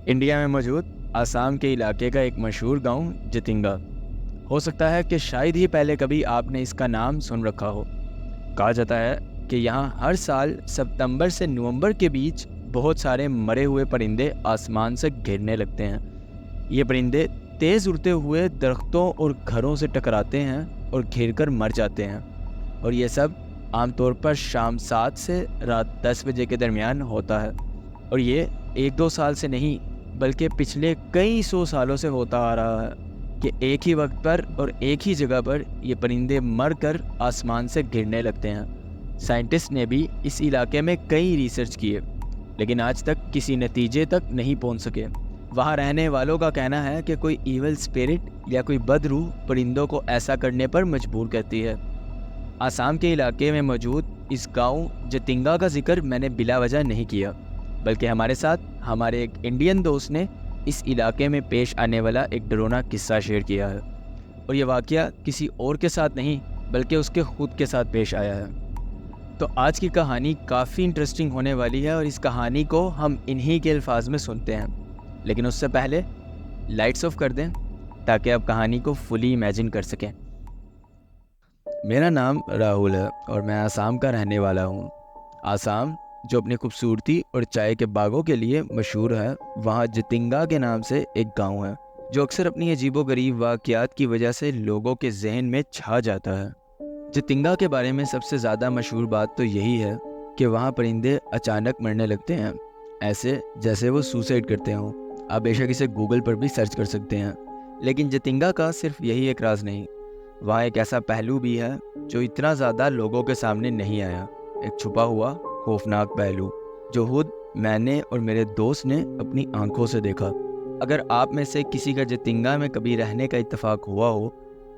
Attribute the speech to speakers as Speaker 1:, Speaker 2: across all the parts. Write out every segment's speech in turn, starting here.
Speaker 1: India में मौजूद आसाम के इलाके का एक मशहूर गांव जतिंगा। हो सकता है कि शायद ही पहले कभी आपने इसका नाम सुन रखा हो। कहा जाता है कि यहाँ हर साल सितंबर से नवंबर के बीच बहुत सारे मरे हुए परिंदे आसमान से गिरने लगते हैं। ये परिंदे तेज़ उड़ते हुए दरख्तों और घरों से टकराते हैं और घिरकर मर जाते हैं, और ये सब आमतौर पर शाम 7 से रात 10 बजे के दरमियान होता है। और ये 1-2 साल से नहीं बल्कि पिछले कई सौ सालों से होता आ रहा है कि एक ही वक्त पर और एक ही जगह पर ये परिंदे मर कर आसमान से गिरने लगते हैं। साइंटिस्ट ने भी इस इलाके में कई रिसर्च किए, लेकिन आज तक किसी नतीजे तक नहीं पहुंच सके। वहाँ रहने वालों का कहना है कि कोई ईवल स्पिरिट या कोई बदरूह परिंदों को ऐसा करने पर मजबूर करती है। आसाम के इलाके में मौजूद इस गांव जतिंगा का जिक्र मैंने बिला वजह नहीं किया, बल्कि हमारे साथ हमारे एक इंडियन दोस्त ने इस इलाके में पेश आने वाला एक डरावना किस्सा शेयर किया है। और ये वाक़या किसी और के साथ नहीं बल्कि उसके खुद के साथ पेश आया है। तो आज की कहानी काफ़ी इंटरेस्टिंग होने वाली है और इस कहानी को हम इन्हीं के अल्फाज में सुनते हैं। लेकिन उससे पहले लाइट्स ऑफ कर दें ताकि आप कहानी को फुली इमेजिन कर सकें। मेरा नाम राहुल है और मैं आसाम का रहने वाला हूँ। आसाम जो अपनी खूबसूरती और चाय के बागों के लिए मशहूर है, वहाँ जतिंगा के नाम से एक गांव है जो अक्सर अपनी अजीबोगरीब वाक़यात की वजह से लोगों के जहन में छा जाता है। जतिंगा के बारे में सबसे ज़्यादा मशहूर बात तो यही है कि वहाँ परिंदे अचानक मरने लगते हैं, ऐसे जैसे वो सुसाइड करते हों। आप बेशक इसे गूगल पर भी सर्च कर सकते हैं। लेकिन जतिंगा का सिर्फ यही एक राज नहीं, वहाँ एक ऐसा पहलू भी है जो इतना ज़्यादा लोगों के सामने नहीं आया, एक छुपा हुआ खौफनाक पहलू जो खुद मैंने और मेरे दोस्त ने अपनी आंखों से देखा। अगर आप में से किसी का जतिंगा में कभी रहने का इत्तेफाक हुआ हो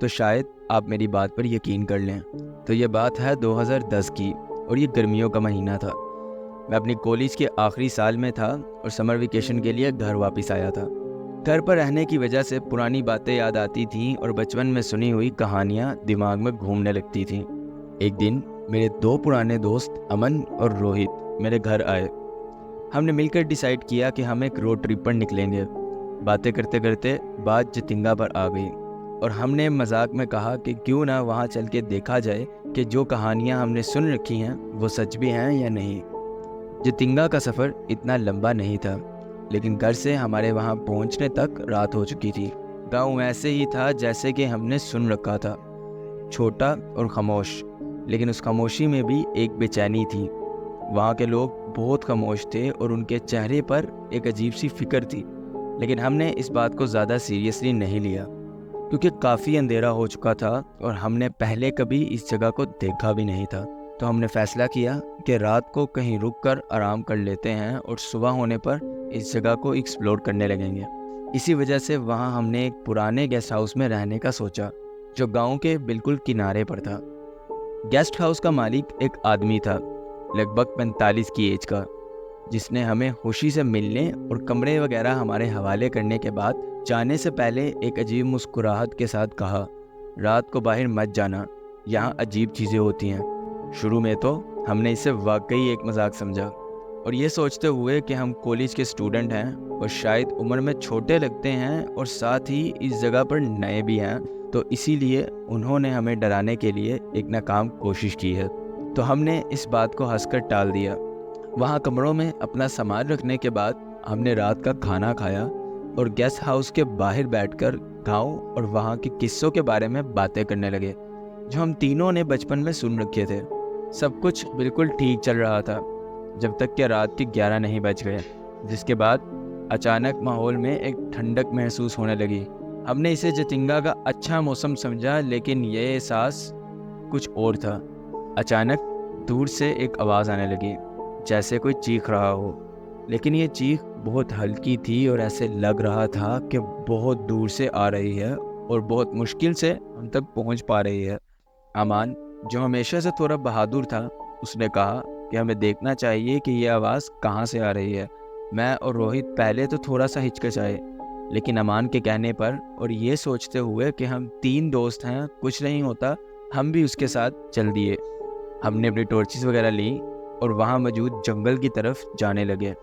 Speaker 1: तो शायद आप मेरी बात पर यकीन कर लें। तो ये बात है 2010 की और ये गर्मियों का महीना था। मैं अपनी कॉलेज के आखिरी साल में था और समर वेकेशन के लिए घर वापस आया था। घर पर रहने की वजह से पुरानी बातें याद आती थीं और बचपन में सुनी हुई कहानियाँ दिमाग में घूमने लगती थीं। एक दिन मेरे 2 पुराने दोस्त अमन और रोहित मेरे घर आए। हमने मिलकर डिसाइड किया कि हम एक रोड ट्रिप पर निकलेंगे। बातें करते करते बात जतिंगा पर आ गई और हमने मजाक में कहा कि क्यों ना वहाँ चल के देखा जाए कि जो कहानियाँ हमने सुन रखी हैं वो सच भी हैं या नहीं। जतिंगा का सफ़र इतना लंबा नहीं था, लेकिन घर से हमारे वहाँ पहुँचने तक रात हो चुकी थी। गाँव ऐसे ही था जैसे कि हमने सुन रखा था, छोटा और खामोश, लेकिन उस खामोशी में भी एक बेचैनी थी। वहाँ के लोग बहुत खामोश थे और उनके चेहरे पर एक अजीब सी फिक्र थी, लेकिन हमने इस बात को ज़्यादा सीरियसली नहीं लिया क्योंकि काफ़ी अंधेरा हो चुका था और हमने पहले कभी इस जगह को देखा भी नहीं था। तो हमने फ़ैसला किया कि रात को कहीं रुक कर आराम कर लेते हैं और सुबह होने पर इस जगह को एक्सप्लोर करने लगेंगे। इसी वजह से वहाँ हमने एक पुराने गेस्ट हाउस में रहने का सोचा जो गांव के बिल्कुल किनारे पर था। गेस्ट हाउस का मालिक एक आदमी था, लगभग 45 की एज का, जिसने हमें खुशी से मिलने और कमरे वगैरह हमारे हवाले करने के बाद जाने से पहले एक अजीब मुस्कुराहट के साथ कहा, रात को बाहर मत जाना, यहाँ अजीब चीज़ें होती हैं। शुरू में तो हमने इसे वाकई एक मजाक समझा और ये सोचते हुए कि हम कॉलेज के स्टूडेंट हैं और शायद उम्र में छोटे लगते हैं और साथ ही इस जगह पर नए भी हैं, तो इसीलिए उन्होंने हमें डराने के लिए एक नाकाम कोशिश की है। तो हमने इस बात को हंसकर टाल दिया। वहाँ कमरों में अपना सामान रखने के बाद हमने रात का खाना खाया और गेस्ट हाउस के बाहर बैठकर गांव और वहाँ के किस्सों के बारे में बातें करने लगे जो हम तीनों ने बचपन में सुन रखे थे। सब कुछ बिल्कुल ठीक चल रहा था जब तक कि रात के 11 नहीं बज गए, जिसके बाद अचानक माहौल में एक ठंडक महसूस होने लगी। हमने इसे जतिंगा का अच्छा मौसम समझा, लेकिन यह एहसास कुछ और था। अचानक दूर से एक आवाज़ आने लगी, जैसे कोई चीख रहा हो, लेकिन ये चीख बहुत हल्की थी और ऐसे लग रहा था कि बहुत दूर से आ रही है और बहुत मुश्किल से हम तक पहुंच पा रही है। अमान, जो हमेशा से थोड़ा बहादुर था, उसने कहा कि हमें देखना चाहिए कि यह आवाज़ कहाँ से आ रही है। मैं और रोहित पहले तो थोड़ा सा हिचकिचाए, लेकिन अमान के कहने पर और ये सोचते हुए कि हम 3 दोस्त हैं, कुछ नहीं होता, हम भी उसके साथ चल दिए। हमने अपनी टॉर्चेस वगैरह ली और वहाँ मौजूद जंगल की तरफ जाने लगे।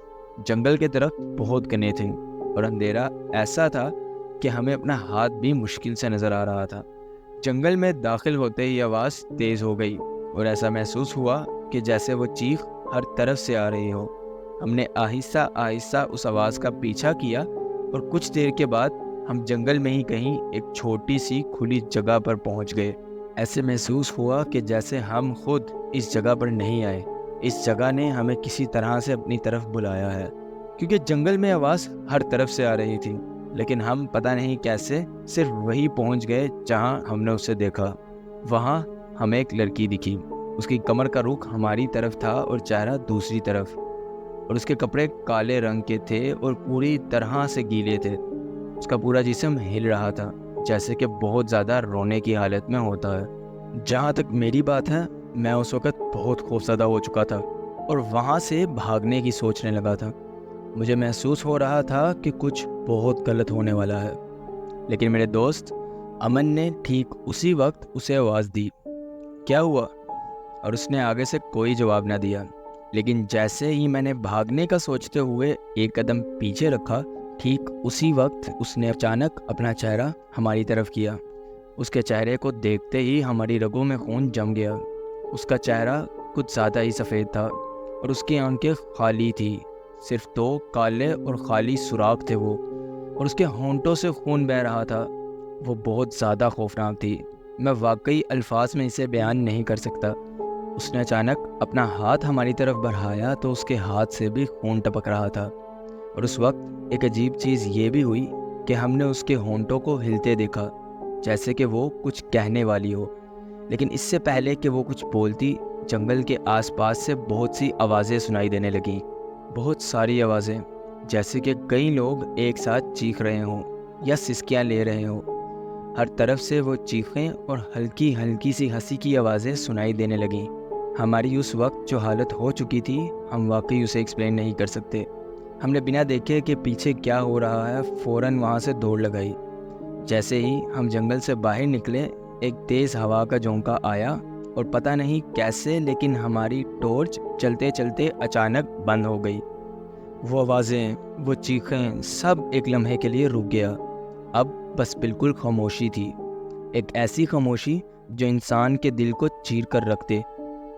Speaker 1: जंगल के तरफ बहुत घने थे اور اندھیرا ایسا تھا کہ ہمیں اپنا ہاتھ بھی مشکل سے نظر آ رہا تھا۔ جنگل میں داخل ہوتے ہی آواز تیز ہو گئی اور ایسا محسوس ہوا کہ جیسے وہ چیخ ہر طرف سے آ رہی ہو۔ ہم نے آہستہ آہستہ اس آواز کا پیچھا کیا اور کچھ دیر کے بعد ہم جنگل میں ہی کہیں ایک چھوٹی سی کھلی جگہ پر پہنچ گئے۔ ایسے محسوس ہوا کہ جیسے ہم خود اس جگہ پر نہیں آئے، اس جگہ نے ہمیں کسی طرح سے اپنی طرف بلایا ہے، کیونکہ جنگل میں آواز ہر طرف سے آ رہی تھی، لیکن ہم پتہ نہیں کیسے صرف وہی پہنچ گئے جہاں ہم نے اسے دیکھا۔ وہاں ہمیں ایک لڑکی دکھی، اس کی کمر کا رخ ہماری طرف تھا اور چہرہ دوسری طرف، اور اس کے کپڑے کالے رنگ کے تھے اور پوری طرح سے گیلے تھے۔ اس کا پورا جسم ہل رہا تھا، جیسے کہ بہت زیادہ رونے کی حالت میں ہوتا ہے۔ جہاں تک میری بات ہے، میں اس وقت بہت خوفزدہ ہو چکا تھا اور وہاں سے بھاگنے کی سوچنے لگا تھا۔ مجھے محسوس ہو رہا تھا کہ کچھ بہت غلط ہونے والا ہے، لیکن میرے دوست امن نے ٹھیک اسی وقت اسے آواز دی، کیا ہوا؟ اور اس نے آگے سے کوئی جواب نہ دیا، لیکن جیسے ہی میں نے بھاگنے کا سوچتے ہوئے ایک قدم پیچھے رکھا، ٹھیک اسی وقت اس نے اچانک اپنا چہرہ ہماری طرف کیا۔ اس کے چہرے کو دیکھتے ہی ہماری رگوں میں خون جم گیا۔ اس کا چہرہ کچھ زیادہ ہی سفید تھا اور اس کی آنکھیں خالی تھی، صرف 2 کالے اور خالی سوراخ تھے وہ، اور اس کے ہونٹوں سے خون بہہ رہا تھا۔ وہ بہت زیادہ خوفناک تھی، میں واقعی الفاظ میں اسے بیان نہیں کر سکتا۔ اس نے اچانک اپنا ہاتھ ہماری طرف بڑھایا تو اس کے ہاتھ سے بھی خون ٹپک رہا تھا، اور اس وقت ایک عجیب چیز یہ بھی ہوئی کہ ہم نے اس کے ہونٹوں کو ہلتے دیکھا، جیسے کہ وہ کچھ کہنے والی ہو، لیکن اس سے پہلے کہ وہ کچھ بولتی، جنگل کے آس پاس سے بہت سی آوازیں سنائی دینے لگیں، بہت ساری آوازیں، جیسے کہ کئی لوگ ایک ساتھ چیخ رہے ہوں یا سسکیاں لے رہے ہوں۔ ہر طرف سے وہ چیخیں اور ہلکی ہلکی سی ہنسی کی آوازیں سنائی دینے لگیں۔ ہماری اس وقت جو حالت ہو چکی تھی، ہم واقعی اسے ایکسپلین نہیں کر سکتے۔ ہم نے بنا دیکھے کہ پیچھے کیا ہو رہا ہے فوراً وہاں سے دوڑ لگائی۔ جیسے ہی ہم جنگل سے باہر نکلے، ایک تیز ہوا کا جھونکا آیا اور پتہ نہیں کیسے لیکن ہماری ٹارچ چلتے چلتے اچانک بند ہو گئی۔ وہ آوازیں، وہ چیخیں، سب ایک لمحے کے لیے رک گیا۔ اب بس بالکل خاموشی تھی، ایک ایسی خاموشی جو انسان کے دل کو چیر کر رکھ دے۔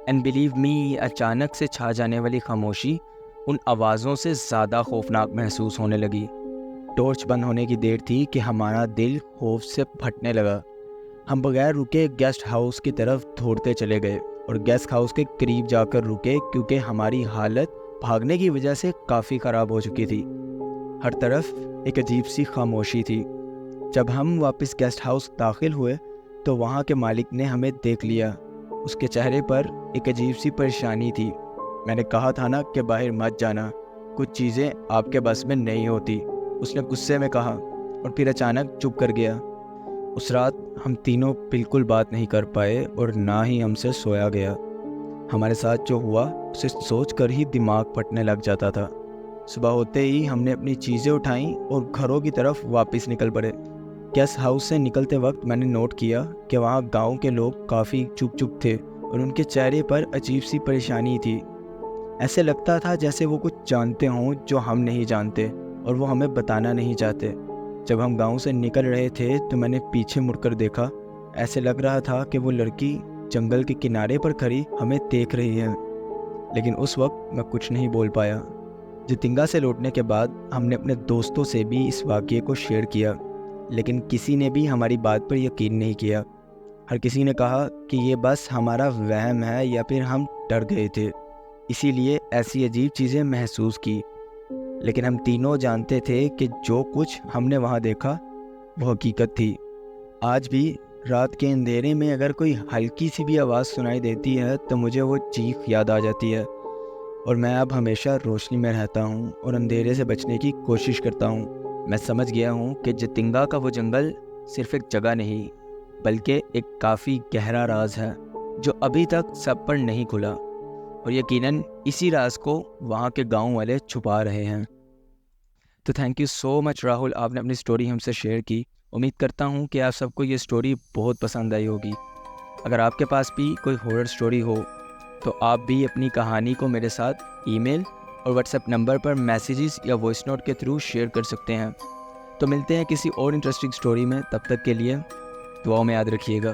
Speaker 1: اینڈ بلیو می، اچانک سے چھا جانے والی خاموشی ان آوازوں سے زیادہ خوفناک محسوس ہونے لگی۔ ٹارچ بند ہونے کی دیر تھی کہ ہمارا دل خوف سے پھٹنے لگا۔ ہم بغیر رکے گیسٹ ہاؤس کی طرف دوڑتے چلے گئے اور گیسٹ ہاؤس کے قریب جا کر رکے، کیونکہ ہماری حالت بھاگنے کی وجہ سے کافی خراب ہو چکی تھی۔ ہر طرف ایک عجیب سی خاموشی تھی۔ جب ہم واپس گیسٹ ہاؤس داخل ہوئے تو وہاں کے مالک نے ہمیں دیکھ لیا۔ اس کے چہرے پر ایک عجیب سی پریشانی تھی۔ میں نے کہا تھا نا کہ باہر مت جانا، کچھ چیزیں آپ کے بس میں نہیں ہوتی، اس نے غصے میں کہا، اور پھر اچانک چپ کر گیا۔ اس رات ہم تینوں بالکل بات نہیں کر پائے اور نہ ہی ہم سے سویا گیا۔ ہمارے ساتھ جو ہوا اسے سوچ کر ہی دماغ پھٹنے لگ جاتا تھا۔ صبح ہوتے ہی ہم نے اپنی چیزیں اٹھائیں اور گھروں کی طرف واپس نکل پڑے۔ گیسٹ ہاؤس سے نکلتے وقت میں نے نوٹ کیا کہ وہاں گاؤں کے لوگ کافی چپ چپ تھے اور ان کے چہرے پر عجیب سی پریشانی تھی۔ ایسے لگتا تھا جیسے وہ کچھ جانتے ہوں جو ہم نہیں جانتے اور وہ ہمیں بتانا نہیں چاہتے۔ جب ہم گاؤں سے نکل رہے تھے تو میں نے پیچھے مڑ کر دیکھا، ایسے لگ رہا تھا کہ وہ لڑکی جنگل کے کنارے پر کھڑی ہمیں دیکھ رہی ہے، لیکن اس وقت میں کچھ نہیں بول پایا۔ جتنگا سے لوٹنے کے بعد ہم نے اپنے دوستوں سے بھی اس واقعے کو شیئر کیا، لیکن کسی نے بھی ہماری بات پر یقین نہیں کیا۔ ہر کسی نے کہا کہ یہ بس ہمارا وہم ہے یا پھر ہم ڈر گئے تھے، اسی لیے ایسی عجیب چیزیں محسوس کی۔ لیکن ہم تینوں جانتے تھے کہ جو کچھ ہم نے وہاں دیکھا وہ حقیقت تھی۔ آج بھی رات کے اندھیرے میں اگر کوئی ہلکی سی بھی آواز سنائی دیتی ہے تو مجھے وہ چیخ یاد آ جاتی ہے، اور میں اب ہمیشہ روشنی میں رہتا ہوں اور اندھیرے سے بچنے کی کوشش کرتا ہوں۔ میں سمجھ گیا ہوں کہ جتنگا کا وہ جنگل صرف ایک جگہ نہیں، بلکہ ایک کافی گہرا راز ہے جو ابھی تک سب پر نہیں کھلا، اور یقیناً اسی راز کو وہاں کے گاؤں والے چھپا رہے ہیں۔ تو تھینک یو سو مچ راہل، آپ نے اپنی سٹوری ہم سے شیئر کی۔ امید کرتا ہوں کہ آپ سب کو یہ سٹوری بہت پسند آئی ہوگی۔ اگر آپ کے پاس بھی کوئی ہارر سٹوری ہو تو آپ بھی اپنی کہانی کو میرے ساتھ ای میل اور واٹس ایپ نمبر پر میسیجز یا وائس نوٹ کے تھرو شیئر کر سکتے ہیں۔ تو ملتے ہیں کسی اور انٹرسٹنگ سٹوری میں، تب تک کے لیے دعاؤں میں یاد رکھیے گا۔